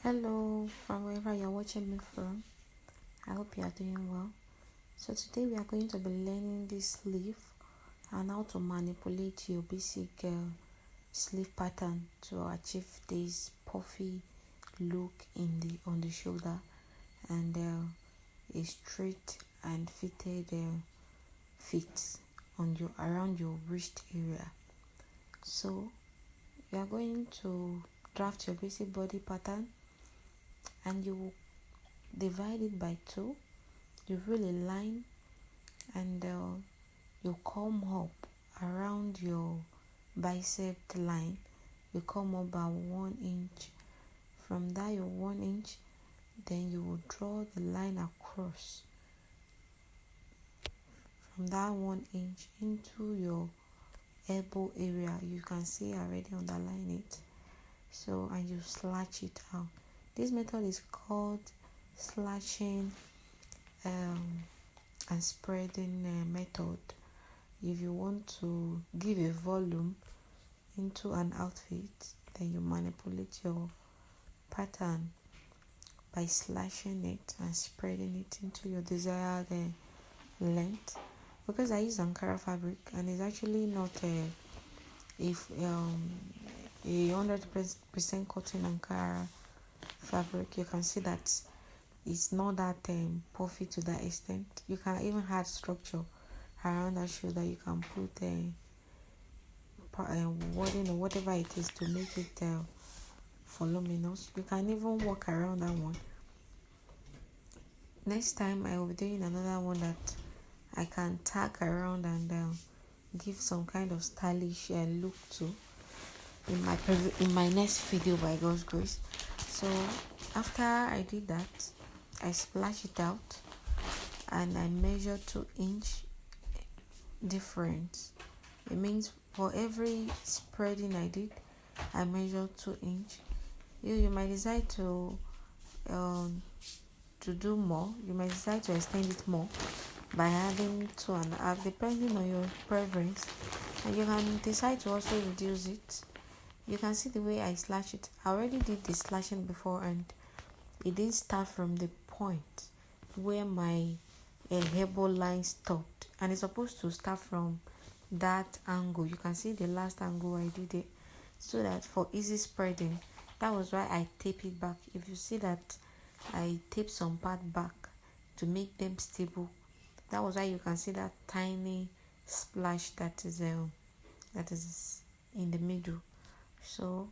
Hello, from wherever you're watching me from. I hope you are doing well. So today we are going to be learning this sleeve and how to manipulate your basic sleeve pattern to achieve this puffy look on the shoulder and a straight and fitted fit on your around your wrist area. So you are going to draft your basic body pattern and you will divide it by 2. You roll a line and you come up around your bicep line. You come up by 1 inch. From that your 1 inch, then you will draw the line across from that 1 inch into your elbow area. You can see I already underline it. So and you slash it out. This method is called slashing and spreading method. If you want to give a volume into an outfit, then you manipulate your pattern by slashing it and spreading it into your desired length. Because I use Ankara fabric and it's actually not a 100% cotton Ankara fabric, you can see that it's not that puffy to that extent. You can even add structure around that shoulder. You can put wording or whatever it is to make it voluminous. You can even walk around that one. Next time I will be doing another one that I can tack around and give some kind of stylish look to in my next video by God's grace. So after I did that, I splash it out and I measure 2 inch difference. It means for every spreading I did, I measure 2 inch. You might decide to do more. You might decide to extend it more by adding 2.5, depending on your preference. And you can decide to also reduce it. You can see the way I slash it. I already did the slashing before and it didn't start from the point where my elbow line stopped, and it's supposed to start from that angle. You can see the last angle I did it, so that for easy spreading, that was why I tape it back. If you see that I tape some part back to make them stable, that was why you can see that tiny splash that is in the middle. So,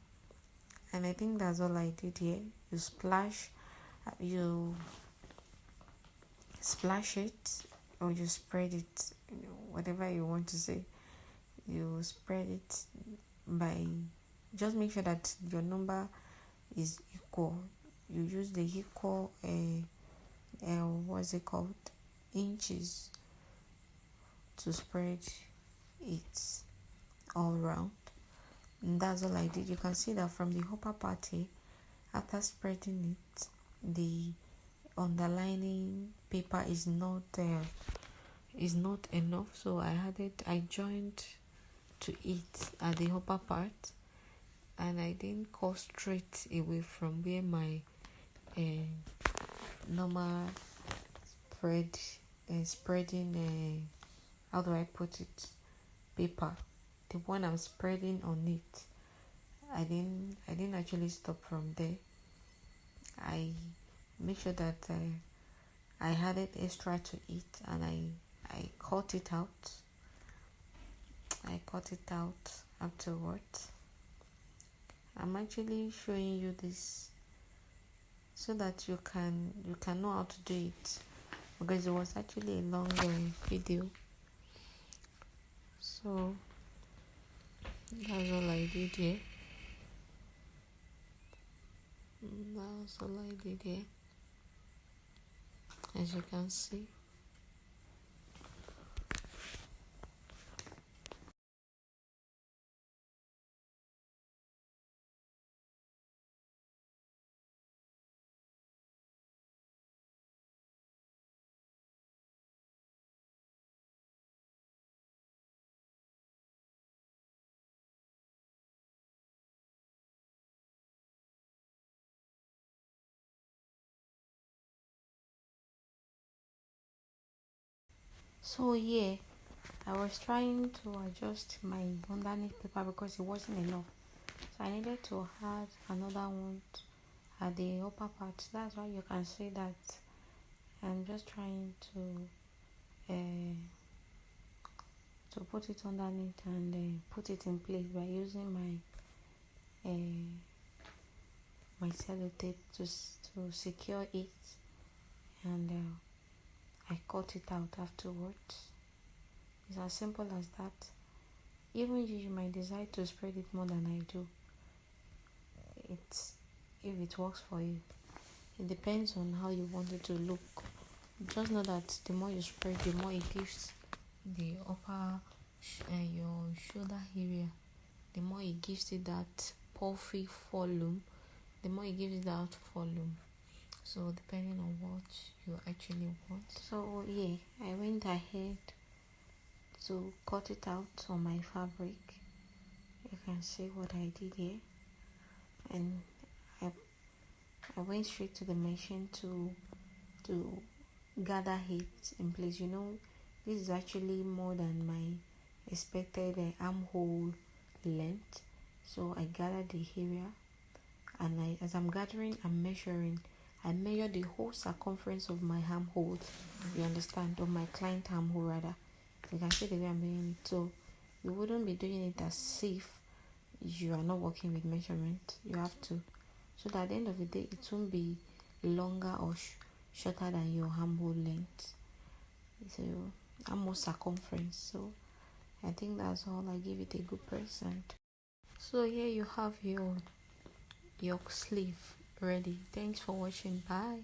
and I think that's all I did here. You splash it or you spread it, whatever you want to say. You spread it by, just make sure that your number is equal. You use the equal what's it called, inches, to spread it all round. And that's all I did. You can see that from the upper part here, after spreading it, the underlining paper is not enough, so I joined to it at the upper part, and I didn't go straight away from where my normal spreading how do I put it, paper, the one I'm spreading on it. I didn't actually stop from there. I make sure that I added extra to it, and I cut it out. I cut it out afterwards. I'm actually showing you this so that you can know how to do it, because it was actually a long video. So that's all I did here. That's all I did here, as you can see. So yeah, I was trying to adjust my underneath paper because it wasn't enough, so I needed to add another one at the upper part. That's why you can see that I'm just trying to put it underneath and put it in place by using my sellotape to secure it, and I cut it out afterwards. It's as simple as that. Even you might decide to spread it more than I do. It's if it works for you. It depends on how you want it to look. Just know that the more you spread, the more it gives the upper your shoulder area, the more it gives it that puffy volume, the more it gives it that volume. So depending on what you actually want. So yeah, I went ahead to cut it out on my fabric. You can see what I did here, and I went straight to the machine to gather it in place. This is actually more than my expected armhole length, so I gathered the area, and as I'm gathering, I'm measuring. I measure the whole circumference of my armhole. You understand? Of my client armhole rather. You can see the way I'm doing it. So you wouldn't be doing it as if you are not working with measurement. You have to, so that at the end of the day it won't be longer or shorter than your armhole length. So armhole circumference. So I think that's all. I give it a good percent. So here you have your sleeve ready. Thanks for watching. Bye.